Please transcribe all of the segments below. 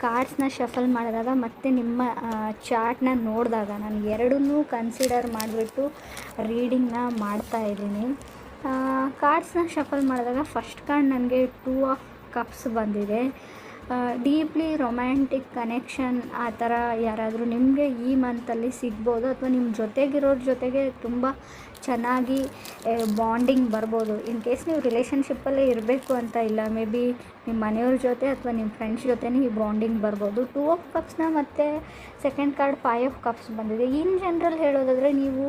ಕಾರ್ಡ್ಸ್ನ shuffle ಮಾಡಿದಾಗ ಮತ್ತು ನಿಮ್ಮ ಚಾರ್ಟ್ನ ನೋಡಿದಾಗ ನಾನು ಎರಡನ್ನೂ ಕನ್ಸಿಡರ್ ಮಾಡಿಬಿಟ್ಟು ರೀಡಿಂಗ್ನ ಮಾಡ್ತಾಯಿದ್ದೀನಿ. ಕಾರ್ಡ್ಸ್ನ ಶಫಲ್ ಮಾಡಿದಾಗ ಫಸ್ಟ್ ಕಾರ್ಡ್ ನನಗೆ 2 ಆಫ್ ಕಪ್ಸ್ ಬಂದಿದೆ. ಡೀಪ್ಲಿ ರೊಮ್ಯಾಂಟಿಕ್ ಕನೆಕ್ಷನ್ ಆ ಥರ ಯಾರಾದರೂ ನಿಮಗೆ ಈ ಮಂತಲ್ಲಿ ಸಿಗ್ಬೋದು, ಅಥವಾ ನಿಮ್ಮ ಜೊತೆಗಿರೋರ ಜೊತೆಗೆ ತುಂಬ ಚೆನ್ನಾಗಿ ಬಾಂಡಿಂಗ್ ಬರ್ಬೋದು. ಇನ್ ಕೇಸ್ ನೀವು ರಿಲೇಷನ್ಶಿಪ್ಪಲ್ಲೇ ಇರಬೇಕು ಅಂತ ಇಲ್ಲ, ಮೇ ಬಿ ನಿಮ್ಮ ಮನೆಯವ್ರ ಜೊತೆ ಅಥವಾ ನಿಮ್ಮ ಫ್ರೆಂಡ್ಸ್ ಜೊತೆನೇ ಈ ಬಾಂಡಿಂಗ್ ಬರ್ಬೋದು. 2 ಆಫ್ ಕಪ್ಸ್ನ ಮತ್ತು ಸೆಕೆಂಡ್ ಕಾರ್ಡ್ 5 ಆಫ್ ಕಪ್ಸ್ ಬಂದಿದೆ. ಇನ್ ಜನರಲ್ ಹೇಳೋದಾದರೆ ನೀವು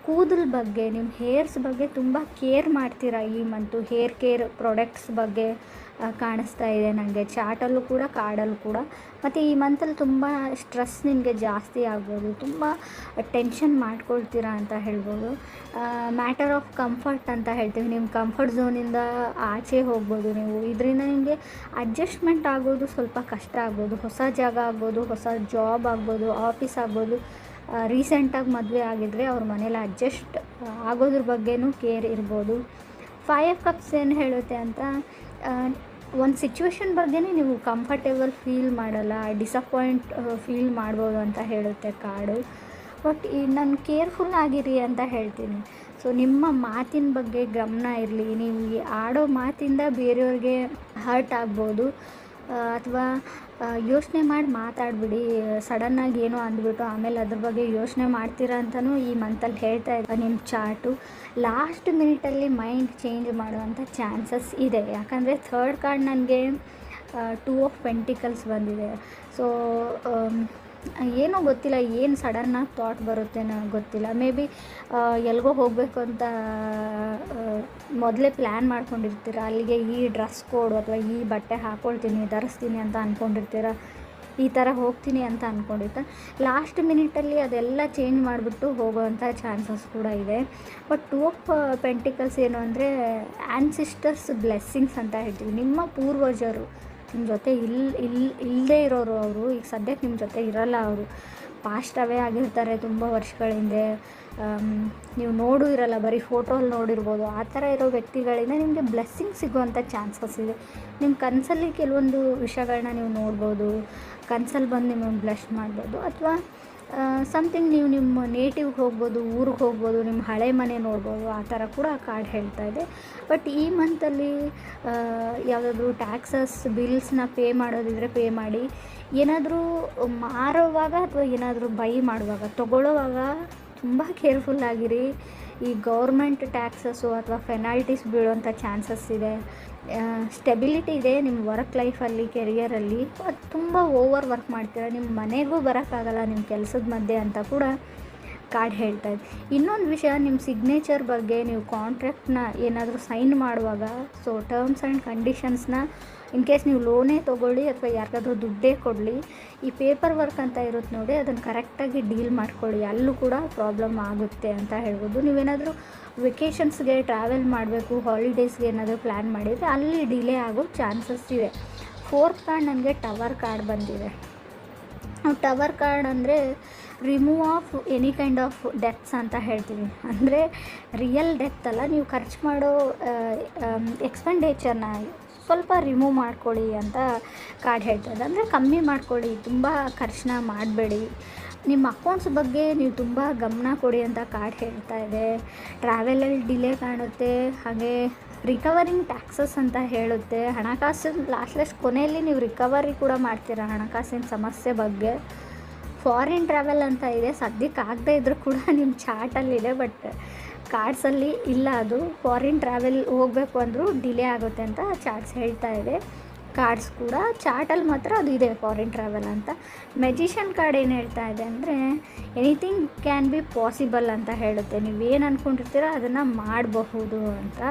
ಕೂದಲ ಬಗ್ಗೆ, ನಿಮ್ಮ ಹೇರ್ಸ್ ಬಗ್ಗೆ ತುಂಬ ಕೇರ್ ಮಾಡ್ತೀರಾ ಈ ಮಂತು. ಹೇರ್ ಕೇರ್ ಪ್ರಾಡಕ್ಟ್ಸ್ ಬಗ್ಗೆ ಕಾಣಿಸ್ತಾ ಇದೆ ನನಗೆ ಚಾರ್ಟಲ್ಲೂ ಕೂಡ, ಕಾರ್ಡಲ್ಲೂ ಕೂಡ. ಮತ್ತು ಈ ಮಂತಲ್ಲಿ ತುಂಬ ಸ್ಟ್ರೆಸ್ ನಿಮಗೆ ಜಾಸ್ತಿ ಆಗ್ಬೋದು, ತುಂಬ ಟೆನ್ಷನ್ ಮಾಡ್ಕೊಳ್ತೀರಾ ಅಂತ ಹೇಳ್ಬೋದು. ಮ್ಯಾಟರ್ ಆಫ್ ಕಂಫರ್ಟ್ ಅಂತ ಹೇಳ್ತೀವಿ, ನಿಮ್ಮ ಕಂಫರ್ಟ್ ಝೋನಿಂದ ಆಚೆ ಹೋಗ್ಬೋದು ನೀವು. ಇದರಿಂದ ನಿಮಗೆ ಅಡ್ಜಸ್ಟ್ಮೆಂಟ್ ಆಗೋದು ಸ್ವಲ್ಪ ಕಷ್ಟ ಆಗ್ಬೋದು. ಹೊಸ ಜಾಗ ಆಗ್ಬೋದು, ಹೊಸ ಜಾಬ್ ಆಗ್ಬೋದು, ಆಫೀಸ್ ಆಗ್ಬೋದು. ರೀಸೆಂಟಾಗಿ ಮದುವೆ ಆಗಿದ್ದರೆ ಅವ್ರ ಮನೇಲಿ ಅಡ್ಜಸ್ಟ್ ಆಗೋದ್ರ ಬಗ್ಗೆನೂ ಕೇರ್ ಇರ್ಬೋದು. 5 ಆಫ್ ಕಪ್ಸ್ ಏನು ಹೇಳುತ್ತೆ ಅಂತ, ಒಂದು ಸಿಚುವೇಶನ್ ಬಗ್ಗೆನೇ ನೀವು ಕಂಫರ್ಟೇಬಲ್ ಫೀಲ್ ಮಾಡಲ್ಲ, ಡಿಸಪಾಯಿಂಟ್ ಫೀಲ್ ಮಾಡ್ಬೋದು ಅಂತ ಹೇಳುತ್ತೆ ಕಾರ್ಡು. ಬಟ್ ನಾನು ಕೇರ್ಫುಲ್ ಆಗಿರಿ ಅಂತ ಹೇಳ್ತೀನಿ. ಸೊ ನಿಮ್ಮ ಮಾತಿನ ಬಗ್ಗೆ ಗಮನ ಇರಲಿ. ನೀವು ಆಡೋ ಮಾತಿಂದ ಬೇರೆಯವ್ರಿಗೆ ಹರ್ಟ್ ಆಗ್ಬೋದು, ಅಥವಾ ಯೋಚನೆ ಮಾಡಿ ಮಾತಾಡ್ಬಿಡಿ. ಸಡನ್ನಾಗಿ ಏನೋ ಅಂದ್ಬಿಟ್ಟು ಆಮೇಲೆ ಅದ್ರ ಬಗ್ಗೆ ಯೋಚನೆ ಮಾಡ್ತೀರಾ ಅಂತಲೂ ಈ ಮಂತಲ್ಲಿ ಹೇಳ್ತಾ ಇದ್ದ ನಿಮ್ಮ ಚಾರ್ಟು. ಲಾಸ್ಟ್ ಮಿನಿಟಲ್ಲಿ ಮೈಂಡ್ ಚೇಂಜ್ ಮಾಡುವಂಥ ಚಾನ್ಸಸ್ ಇದೆ. ಯಾಕಂದರೆ ಥರ್ಡ್ ಕಾರ್ಡ್ ನನಗೆ 2 ಆಫ್ ಪೆಂಟಿಕಲ್ಸ್ ಬಂದಿದೆ. ಸೊ ಏನೋ ಗೊತ್ತಿಲ್ಲ, ಏನು ಸಡನ್ನಾಗಿ ಥಾಟ್ ಬರುತ್ತೆ ನನಗೆ ಗೊತ್ತಿಲ್ಲ. ಮೇ ಬಿ ಎಲ್ಲಿಗೋ ಹೋಗಬೇಕು ಅಂತ ಮೊದಲೇ ಪ್ಲ್ಯಾನ್ ಮಾಡ್ಕೊಂಡಿರ್ತೀರ. ಅಲ್ಲಿಗೆ ಈ ಡ್ರೆಸ್ ಕೋಡು ಅಥವಾ ಈ ಬಟ್ಟೆ ಹಾಕ್ಕೊಳ್ತೀನಿ, ಧರಿಸ್ತೀನಿ ಅಂತ ಅಂದ್ಕೊಂಡಿರ್ತೀರ. ಈ ಥರ ಹೋಗ್ತೀನಿ ಅಂತ ಅಂದ್ಕೊಂಡಿರ್ತಾರೆ. ಲಾಸ್ಟ್ ಮಿನಿಟಲ್ಲಿ ಅದೆಲ್ಲ ಚೇಂಜ್ ಮಾಡಿಬಿಟ್ಟು ಹೋಗೋವಂಥ ಚಾನ್ಸಸ್ ಕೂಡ ಇದೆ. ಬಟ್ 2 ಆಫ್ ಪೆಂಟಿಕಲ್ಸ್ ಏನು ಅಂದರೆ ಆ್ಯನ್ಸಿಸ್ಟರ್ಸ್ ಬ್ಲೆಸ್ಸಿಂಗ್ಸ್ ಅಂತ ಹೇಳ್ತೀವಿ. ನಿಮ್ಮ ಪೂರ್ವಜರು ನಿಮ್ಮ ಜೊತೆ ಇಲ್ಲದೇ ಇರೋರು, ಅವರು ಈಗ ಸದ್ಯಕ್ಕೆ ನಿಮ್ಮ ಜೊತೆ ಇರೋಲ್ಲ, ಅವರು ಪಾಸ್ಟ್ ಅವೇ ಆಗಿರ್ತಾರೆ ತುಂಬ ವರ್ಷಗಳ ಹಿಂದೆ. ನೀವು ನೋಡೂ ಇರಲ್ಲ, ಬರೀ ಫೋಟೋಲ್ಲಿ ನೋಡಿರ್ಬೋದು. ಆ ಥರ ಇರೋ ವ್ಯಕ್ತಿಗಳಿಂದ ನಿಮಗೆ ಬ್ಲೆಸ್ಸಿಂಗ್ ಸಿಗುವಂಥ ಚಾನ್ಸಸ್ ಇದೆ. ನಿಮ್ಮ ಕನಸಲ್ಲಿ ಕೆಲವೊಂದು ವಿಷಯಗಳನ್ನ ನೀವು ನೋಡ್ಬೋದು, ಕನಸಲ್ಲಿ ಬಂದು ನಿಮಗೆ ಬ್ಲೆಸ್ ಮಾಡ್ಬೋದು. ಅಥವಾ ಸಮಥಿಂಗ್ ನೀವು ನಿಮ್ಮ ನೇಟಿವ್ಗೆ ಹೋಗ್ಬೋದು, ಊರಿಗೆ ಹೋಗ್ಬೋದು, ನಿಮ್ಮ ಹಳೆ ಮನೆ ನೋಡ್ಬೋದು. ಆ ಥರ ಕೂಡ ಕಾರ್ಡ್ ಹೇಳ್ತಾ ಇದೆ. ಬಟ್ ಈ ಮಂತಲ್ಲಿ ಯಾವುದಾದ್ರೂ ಟ್ಯಾಕ್ಸಸ್ ಬಿಲ್ಸ್ನ ಪೇ ಮಾಡೋದಿದ್ರೆ ಪೇ ಮಾಡಿ. ಏನಾದರೂ ಮಾರುವಾಗ ಅಥವಾ ಏನಾದರೂ ಬೈ ಮಾಡುವಾಗ, ತೊಗೊಳ್ಳೋವಾಗ ತುಂಬ ಕೇರ್ಫುಲ್ಲಾಗಿರಿ. ಈ ಗೌರ್ಮೆಂಟ್ ಟ್ಯಾಕ್ಸಸ್ಸು ಅಥವಾ ಪೆನಾಲ್ಟೀಸ್ ಬೀಳುವಂಥ ಚಾನ್ಸಸ್ ಇದೆ. ಸ್ಟೆಬಿಲಿಟಿ ಇದೆ ನಿಮ್ಮ ವರ್ಕ್ ಲೈಫಲ್ಲಿ, ಕೆರಿಯರಲ್ಲಿ. ಅದು ತುಂಬ ಓವರ್ ವರ್ಕ್ ಮಾಡ್ತೀರ, ನಿಮ್ಮ ಮನೆಗೂ ಬರೋಕ್ಕಾಗಲ್ಲ ನಿಮ್ಮ ಕೆಲಸದ ಮಧ್ಯೆ ಅಂತ ಕೂಡ ಕಾರ್ಡ್ ಹೇಳ್ತಾ ಇದೆ. ಇನ್ನೊಂದು ವಿಷಯ, ನಿಮ್ಮ ಸಿಗ್ನೇಚರ್ ಬಗ್ಗೆ, ನೀವು ಕಾಂಟ್ರಾಕ್ಟ್ನ ಏನಾದರೂ ಸೈನ್ ಮಾಡುವಾಗ, ಸೊ ಟರ್ಮ್ಸ್ ಆ್ಯಂಡ್ ಕಂಡೀಷನ್ಸ್ನ ಇನ್ ಕೇಸ್ ನೀವು ಲೋನೇ ತೊಗೊಳ್ಳಿ ಅಥವಾ ಯಾರಿಗಾದ್ರೂ ದುಡ್ಡೇ ಕೊಡಲಿ, ಈ ಪೇಪರ್ ವರ್ಕ್ ಅಂತ ಇರುತ್ತೆ ನೋಡಿ, ಅದನ್ನು ಕರೆಕ್ಟಾಗಿ ಡೀಲ್ ಮಾಡ್ಕೊಳ್ಳಿ. ಅಲ್ಲೂ ಕೂಡ ಪ್ರಾಬ್ಲಮ್ ಆಗುತ್ತೆ ಅಂತ ಹೇಳ್ಬೋದು. ನೀವೇನಾದರೂ ವೆಕೇಷನ್ಸ್ಗೆ ಟ್ರಾವೆಲ್ ಮಾಡಬೇಕು, ಹಾಲಿಡೇಸ್ಗೆ ಏನಾದರೂ ಪ್ಲ್ಯಾನ್ ಮಾಡಿದರೆ ಅಲ್ಲಿ ಡಿಲೇ ಆಗೋ ಚಾನ್ಸಸ್ ಇದೆ. 4th ಕಾರ್ಡ್ ನನಗೆ ಟವರ್ ಕಾರ್ಡ್ ಬಂದಿದೆ. ಟವರ್ ಕಾರ್ಡ್ ಅಂದರೆ remove of any kind of deaths ಅಂತ ಹೇಳ್ತೀವಿ. ಅಂದರೆ ರಿಯಲ್ ಡೆತ್ ಅಲ್ಲ, ನೀವು ಖರ್ಚು ಮಾಡೋ ಎಕ್ಸ್ಪೆಂಡಿಚರ್ನ ಸ್ವಲ್ಪ ರಿಮೂವ್ ಮಾಡ್ಕೊಳ್ಳಿ ಅಂತ ಕಾರ್ಡ್ ಹೇಳ್ತದೆ. ಅಂದರೆ ಕಮ್ಮಿ ಮಾಡ್ಕೊಳ್ಳಿ, ತುಂಬ ಖರ್ಚನ್ನ ಮಾಡಬೇಡಿ. ನಿಮ್ಮ ಅಕೌಂಟ್ಸ್ ಬಗ್ಗೆ ನೀವು ತುಂಬ ಗಮನ ಕೊಡಿ ಅಂತ ಕಾರ್ಡ್ ಹೇಳ್ತಾ ಇದೆ. ಟ್ರಾವೆಲಲ್ಲಿ ಡಿಲೇ ಕಾಣುತ್ತೆ, ಹಾಗೆ ರಿಕವರಿಂಗ್ ಟ್ಯಾಕ್ಸಸ್ ಅಂತ ಹೇಳುತ್ತೆ. ಹಣಕಾಸಿನ ಲಾಸ್ಟ್ ಕೊನೆಯಲ್ಲಿ ನೀವು ರಿಕವರಿ ಕೂಡ ಮಾಡ್ತೀರಾ ಹಣಕಾಸಿನ ಸಮಸ್ಯೆ ಬಗ್ಗೆ. ಫಾರಿನ್ ಟ್ರಾವೆಲ್ ಅಂತ ಇದೆ, ಸದ್ಯಕ್ಕೆ ಆಗದೇ ಇದ್ರೂ ಕೂಡ ನಿಮ್ಮ ಚಾರ್ಟಲ್ಲಿದೆ, ಬಟ್ ಕಾರ್ಡ್ಸಲ್ಲಿ ಇಲ್ಲ. ಅದು ಫಾರಿನ್ ಟ್ರಾವೆಲ್ ಹೋಗಬೇಕು ಅಂದರೂ ಡಿಲೇ ಆಗುತ್ತೆ ಅಂತ ಚಾರ್ಟ್ಸ್ ಹೇಳ್ತಾ ಇದೆ. ಕಾರ್ಡ್ಸ್ ಕೂಡ ಚಾರ್ಟಲ್ಲಿ ಮಾತ್ರ ಅದು ಇದೆ, ಫಾರಿನ್ ಟ್ರಾವೆಲ್ ಅಂತ. ಮೆಜಿಷಿಯನ್ ಕಾರ್ಡ್ ಏನು ಹೇಳ್ತಾ ಇದೆ ಅಂದರೆ ಎನಿಥಿಂಗ್ ಕ್ಯಾನ್ ಬಿ ಪಾಸಿಬಲ್ ಅಂತ ಹೇಳುತ್ತೆ. ನೀವೇನು ಅಂದ್ಕೊಂಡಿರ್ತೀರ ಅದನ್ನು ಮಾಡಬಹುದು ಅಂತ.